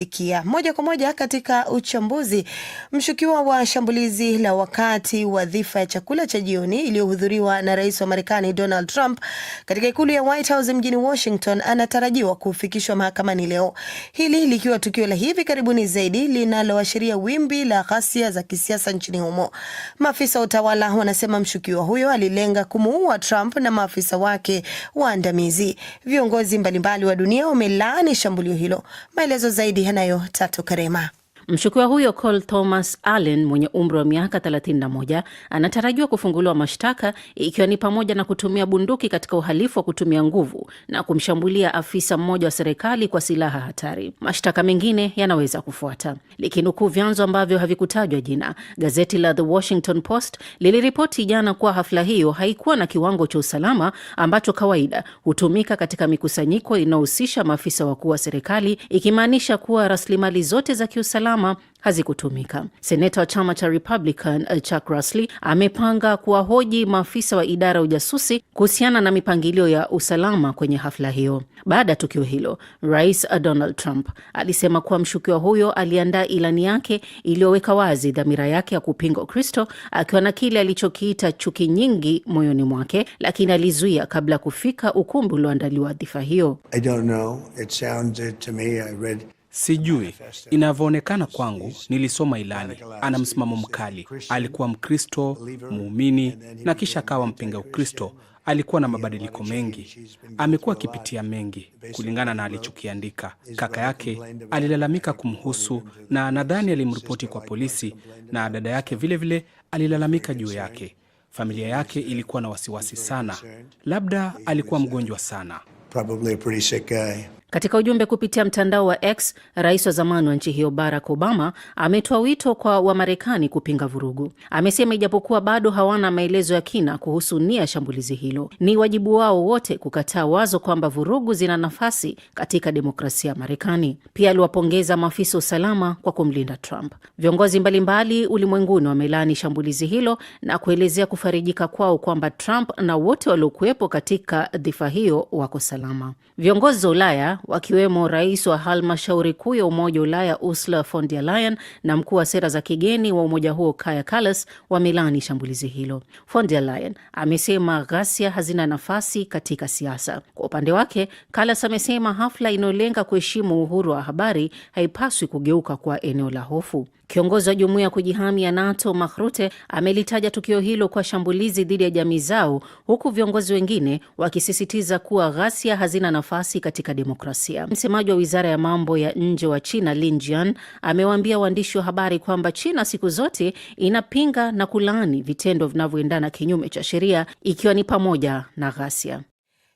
kusikia. Moja kwa moja katika uchambuzi, mshukiwa wa shambulizi la wakati wa dhifa ya chakula cha jioni iliyohudhuriwa na rais wa Marekani Donald Trump katika ikulu ya White House mjini Washington anatarajiwa kufikishwa mahakamani leo. Hili likiwa tukio la hivi karibuni zaidi linaloashiria wimbi la ghasia za kisiasa nchini humo. Maafisa wa utawala wanasema mshukiwa huyo alilenga kumuua Trump na maafisa wake waandamizi. Viongozi mbalimbali wa dunia wamelaani shambulio hilo. Maelezo zaidi yanayo Tatu Karema. Mshukiwa huyo Cole Thomas Allen mwenye umri wa miaka 31 anatarajiwa kufunguliwa mashtaka ikiwa ni pamoja na kutumia bunduki katika uhalifu wa kutumia nguvu na kumshambulia afisa mmoja wa serikali kwa silaha hatari. Mashtaka mengine yanaweza kufuata. Likinukuu vyanzo ambavyo havikutajwa jina, gazeti la The Washington Post liliripoti jana kuwa hafla hiyo haikuwa na kiwango cha usalama ambacho kawaida hutumika katika mikusanyiko inayohusisha maafisa wakuu wa serikali, ikimaanisha kuwa rasilimali zote za kiusalama hazikutumika. Seneta wa chama cha Republican Chuck Grassley amepanga kuwahoji maafisa wa idara ya ujasusi kuhusiana na mipangilio ya usalama kwenye hafla hiyo. Baada ya tukio hilo, Rais Donald Trump alisema kuwa mshukiwa huyo aliandaa ilani yake iliyoweka wazi dhamira yake ya kupinga Ukristo, akiwa na kile alichokiita chuki nyingi moyoni mwake, lakini alizuia kabla ya kufika ukumbi ulioandaliwa dhifa hiyo. I don't know. It sounded to me, I read... Sijui. Inavyoonekana kwangu, nilisoma ilani. Ana msimamo mkali. Alikuwa Mkristo, muumini, na kisha akawa mpinga Ukristo. Alikuwa na mabadiliko mengi. Amekuwa akipitia mengi kulingana na alichokiandika. Kaka yake alilalamika kumhusu na nadhani alimripoti kwa polisi, na dada yake vile alilalamika juu yake. Familia yake ilikuwa na wasiwasi sana. Labda alikuwa mgonjwa sana. Probably a pretty sick guy. Katika ujumbe kupitia mtandao wa X, rais wa zamani wa nchi hiyo Barack Obama ametoa wito kwa Wamarekani kupinga vurugu. Amesema ijapokuwa bado hawana maelezo ya kina kuhusu nia ya shambulizi hilo, ni wajibu wao wote kukataa wazo kwamba vurugu zina nafasi katika demokrasia ya Marekani. Pia aliwapongeza maafisa usalama kwa kumlinda Trump. Viongozi mbalimbali ulimwenguni wamelaani shambulizi hilo na kuelezea kufarijika kwao kwamba Trump na wote waliokuwepo katika dhifa hiyo wako salama. Viongozi wa Ulaya wakiwemo rais wa halmashauri kuu ya Umoja wa Ulaya Ursula von der Leyen na mkuu wa sera za kigeni wa umoja huo Kaja Kallas wamelaani shambulizi hilo. Von der Leyen amesema ghasia hazina nafasi katika siasa. Kwa upande wake, Kallas amesema hafla inayolenga kuheshimu uhuru wa habari haipaswi kugeuka kwa eneo la hofu. Kiongozi wa jumuiya ya kujihami ya NATO Mark Rutte amelitaja tukio hilo kwa shambulizi dhidi ya jamii zao, huku viongozi wengine wakisisitiza kuwa ghasia hazina nafasi katika demokrasia. Msemaji wa wizara ya mambo ya nje wa China Lin Jian amewaambia waandishi wa habari kwamba China siku zote inapinga na kulaani vitendo vinavyoendana kinyume cha sheria, ikiwa ni pamoja na ghasia.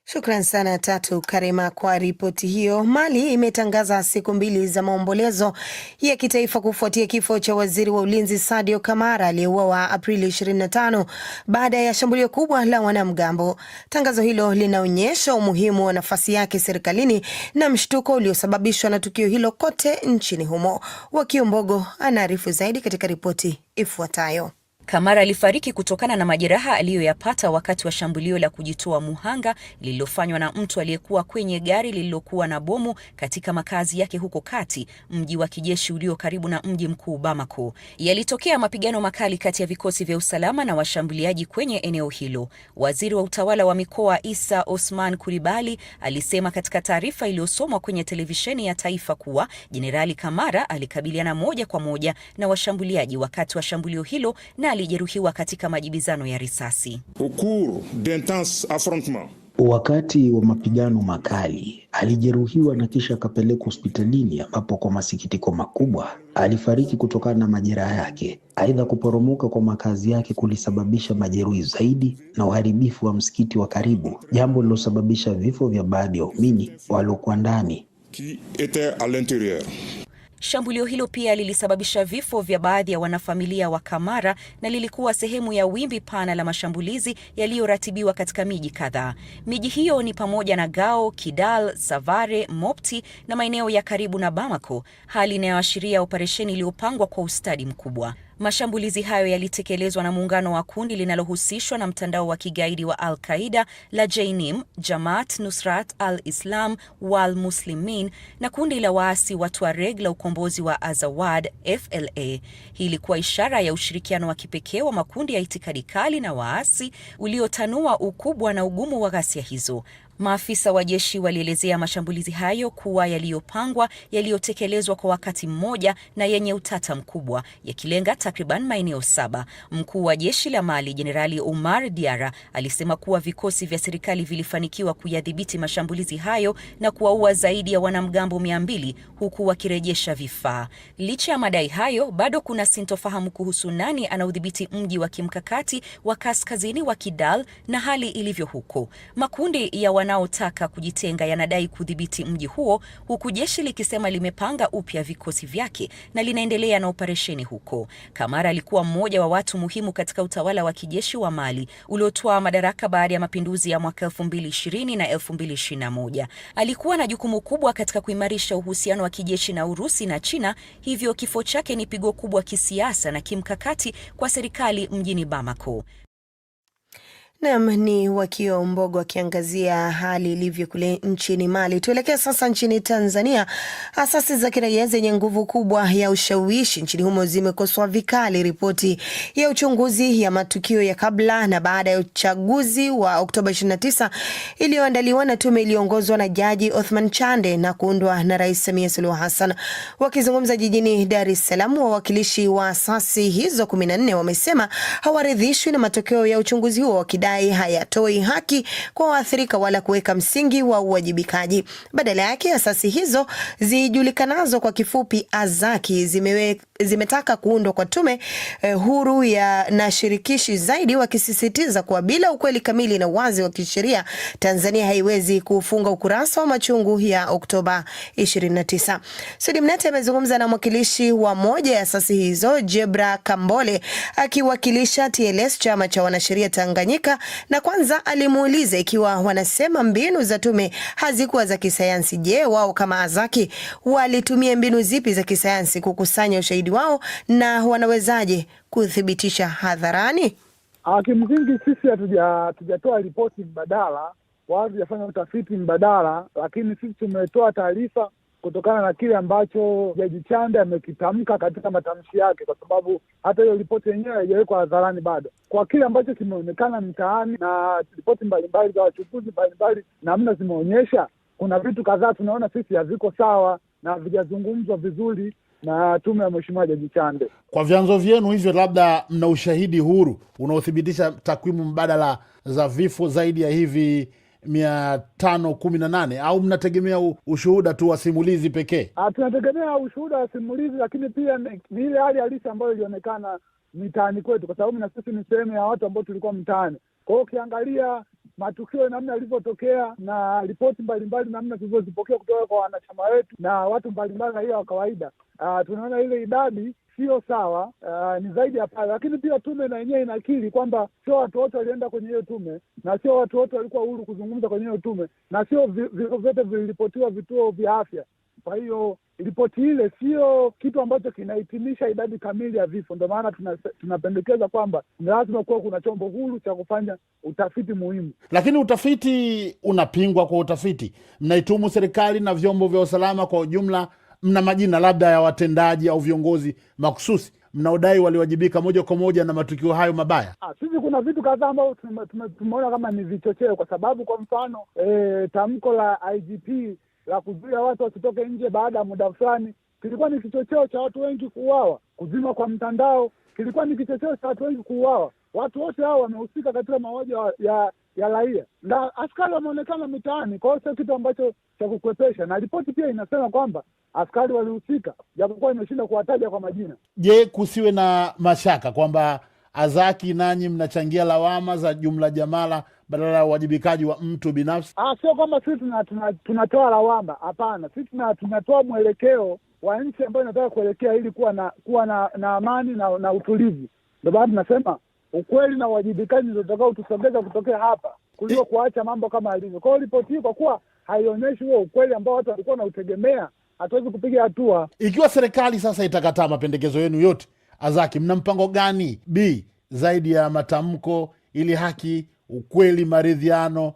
Shukran sana Tatu Karema kwa ripoti hiyo. Mali imetangaza siku 2 za maombolezo ya kitaifa kufuatia kifo cha waziri wa ulinzi Sadio Kamara aliyeuawa Aprili 25 baada ya shambulio kubwa la wanamgambo. Tangazo hilo linaonyesha umuhimu wa nafasi yake serikalini na mshtuko uliosababishwa na tukio hilo kote nchini humo. Wakiombogo anaarifu zaidi katika ripoti ifuatayo. Kamara alifariki kutokana na majeraha aliyoyapata wakati wa shambulio la kujitoa muhanga lililofanywa na mtu aliyekuwa kwenye gari lililokuwa na bomu katika makazi yake huko Kati, mji wa kijeshi ulio karibu na mji mkuu Bamako. Yalitokea mapigano makali kati ya vikosi vya usalama na washambuliaji kwenye eneo hilo. Waziri wa utawala wa mikoa Issa Osman Coulibaly alisema katika taarifa iliyosomwa kwenye televisheni ya taifa kuwa Jenerali Kamara alikabiliana moja kwa moja na washambuliaji wakati wa shambulio hilo na alijeruhiwa katika majibizano ya risasi. Wakati wa mapigano makali alijeruhiwa na kisha akapelekwa hospitalini, ambapo kwa masikitiko makubwa alifariki kutokana na majeraha yake. Aidha, kuporomoka kwa makazi yake kulisababisha majeruhi zaidi na uharibifu wa msikiti wa karibu, jambo lilosababisha vifo vya baadhi ya waumini waliokuwa ndani. Shambulio hilo pia lilisababisha vifo vya baadhi ya wanafamilia wa Kamara na lilikuwa sehemu ya wimbi pana la mashambulizi yaliyoratibiwa katika miji kadhaa. Miji hiyo ni pamoja na Gao, Kidal, Savare, Mopti na maeneo ya karibu na Bamako, hali inayoashiria operesheni iliyopangwa kwa ustadi mkubwa. Mashambulizi hayo yalitekelezwa na muungano wa kundi linalohusishwa na mtandao wa kigaidi wa Al-Qaeda la Jainim, Jamaat Nusrat al-Islam wal Muslimin na kundi la waasi wa Tuareg la ukombozi wa Azawad FLA. Hii ilikuwa ishara ya ushirikiano wa kipekee wa makundi ya itikadi kali na waasi uliotanua ukubwa na ugumu wa ghasia hizo. Maafisa wa jeshi walielezea mashambulizi hayo kuwa yaliyopangwa, yaliyotekelezwa kwa wakati mmoja na yenye utata mkubwa, yakilenga takriban maeneo 7. Mkuu wa jeshi la Mali, Jenerali Oumar Diarra, alisema kuwa vikosi vya serikali vilifanikiwa kuyadhibiti mashambulizi hayo na kuwaua zaidi ya wanamgambo 200 huku wakirejesha vifaa. Licha ya madai hayo, bado kuna sintofahamu kuhusu nani anaudhibiti mji wa kimkakati wa kaskazini wa Kidal na hali ilivyo huko. Makundi ya wanaotaka kujitenga yanadai kudhibiti mji huo, huku jeshi likisema limepanga upya vikosi vyake na linaendelea na operesheni huko. Kamara alikuwa mmoja wa watu muhimu katika utawala wa kijeshi wa Mali uliotoa madaraka baada ya mapinduzi ya mwaka 2020 na 2021. Alikuwa na jukumu kubwa katika kuimarisha uhusiano wa kijeshi na Urusi na China, hivyo kifo chake ni pigo kubwa kisiasa na kimkakati kwa serikali mjini Bamako. Naam, ni Wakio Mbogo akiangazia hali ilivyo kule nchini Mali. Tuelekea sasa nchini Tanzania. Asasi za kiraia zenye nguvu kubwa ya ushawishi nchini humo zimekosoa vikali ripoti ya uchunguzi ya matukio ya kabla na baada ya uchaguzi wa Oktoba 29 iliyoandaliwa na tume iliyoongozwa na Jaji Othman Chande na kuundwa na Rais Samia Suluhu Hassan. Wakizungumza jijini Dar es Salaam, wawakilishi wa asasi hizo 14 wamesema hawaridhishwi na matokeo ya uchunguzi huo, wakidai hayatoi haki kwa waathirika wala kuweka msingi wa uwajibikaji. Badala yake, asasi hizo zijulikanazo kwa kifupi Azaki zimetaka kuundwa kwa tume huru na shirikishi zaidi, wakisisitiza kuwa bila ukweli kamili na wazi wa kisheria, Tanzania haiwezi kufunga ukurasa wa machungu ya Oktoba 29. Sudi Mnete amezungumza na mwakilishi wa moja ya asasi hizo, Jebra Kambole, akiwakilisha TLS, chama cha wanasheria Tanganyika, na kwanza alimuuliza ikiwa wanasema mbinu za tume hazikuwa za kisayansi. Je, wao kama Azaki walitumia mbinu zipi za kisayansi kukusanya ushahidi wao na wanawezaje kuthibitisha hadharani? Kimsingi sisi hatujatoa ripoti mbadala wala hatujafanya utafiti mbadala, lakini sisi tumetoa taarifa kutokana na kile ambacho Jaji Chande amekitamka katika matamshi yake, kwa sababu hata hiyo ripoti yenyewe haijawekwa hadharani bado. Kwa kile ambacho kimeonekana mtaani na ripoti mbalimbali za wachunguzi mbalimbali namna zimeonyesha, kuna vitu kadhaa tunaona sisi haviko sawa na havijazungumzwa vizuri na tume ya Mheshimiwa Jaji Chande. Kwa vyanzo vyenu hivyo, labda mna ushahidi huru unaothibitisha takwimu mbadala za vifo zaidi ya hivi 518 au mnategemea ushuhuda tu wa simulizi pekee? Tunategemea ushuhuda wa simulizi, lakini pia ni ile hali halisi ambayo ilionekana mitaani kwetu, kwa sababu na sisi ni sehemu ya watu ambao tulikuwa mtaani. Kwa hiyo ukiangalia matukio namna yalivyotokea na ripoti mbalimbali namna tulizozipokea kutoka kwa wanachama wetu na watu mbalimbali na hiyo wa kawaida, tunaona ile idadi sio sawa, ni zaidi ya pale. Lakini pia tume na yenyewe inakiri kwamba sio watu wote walienda kwenye hiyo tume na sio watu wote walikuwa huru kuzungumza kwenye hiyo tume na sio vifo vyote viliripotiwa vituo vya afya. Kwa hiyo ripoti ile sio kitu ambacho kinahitimisha idadi kamili ya vifo. Ndio maana tunapendekeza kwamba ni lazima kuwa kuna chombo huru cha kufanya utafiti muhimu. Lakini utafiti unapingwa. Kwa utafiti mnaitumu serikali na vyombo vya usalama kwa ujumla. Mna majina labda ya watendaji au viongozi makususi mnaodai waliwajibika moja kwa moja na matukio hayo mabaya? Sisi kuna vitu kadhaa ambavyo tumeona kama ni vichocheo, kwa sababu kwa mfano tamko la IGP la kuzuia watu wasitoke nje baada ya muda fulani kilikuwa ni kichocheo cha watu wengi kuuawa. Kuzima kwa mtandao kilikuwa ni kichocheo cha watu wengi kuuawa. Watu wote hao wamehusika katika mauaji ya raia na askari wameonekana mitaani. Kwa hiyo sio kitu ambacho cha kukwepesha, na ripoti pia inasema kwamba askari walihusika japokuwa imeshinda kuwataja kwa majina. Je, kusiwe na mashaka kwamba Azaki nanyi mnachangia lawama za jumla jamala badala ya uwajibikaji wa mtu binafsi? Sio kwamba sisi tunatoa lawama, hapana. Sisi tunatoa mwelekeo wa nchi ambayo inataka kuelekea ili kuwa na amani na utulivu. Ndio baada tunasema ukweli na uwajibikaji ndio utakao tusogeza kutokea hapa kuliko kuacha mambo kama yalivyo. Kwa hiyo ripoti hii kwa kuwa haionyeshi huo ukweli ambao watu walikuwa wanautegemea, hatuwezi kupiga hatua. Ikiwa serikali sasa itakataa mapendekezo yenu yote Azaki, mna mpango gani B zaidi ya matamko ili haki, ukweli, maridhiano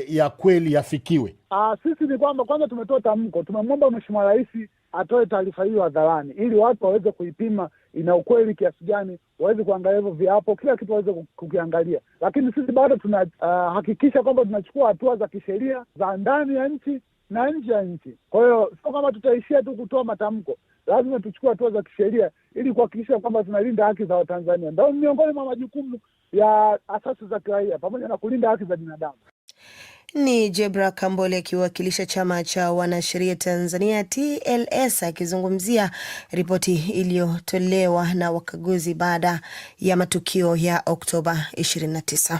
ya kweli yafikiwe? Sisi ni kwamba kwanza tumetoa tamko, tumemwomba Mheshimiwa Rais atoe taarifa hiyo hadharani ili watu waweze kuipima ina ukweli kiasi gani, waweze kuangalia hivyo viapo, kila kitu waweze kukiangalia. Lakini sisi bado tunahakikisha kwamba tunachukua hatua za kisheria za ndani ya nchi na nje ya nchi. Kwa hiyo sio kama tutaishia tu kutoa matamko, lazima tuchukue hatua za kisheria ili kuhakikisha kwamba tunalinda haki za Watanzania. Ndio miongoni mwa majukumu ya asasi za kiraia pamoja na kulinda haki za binadamu. Ni Jebra Kambole akiwakilisha chama cha wanasheria Tanzania TLS akizungumzia ripoti iliyotolewa na wakaguzi baada ya matukio ya Oktoba 29.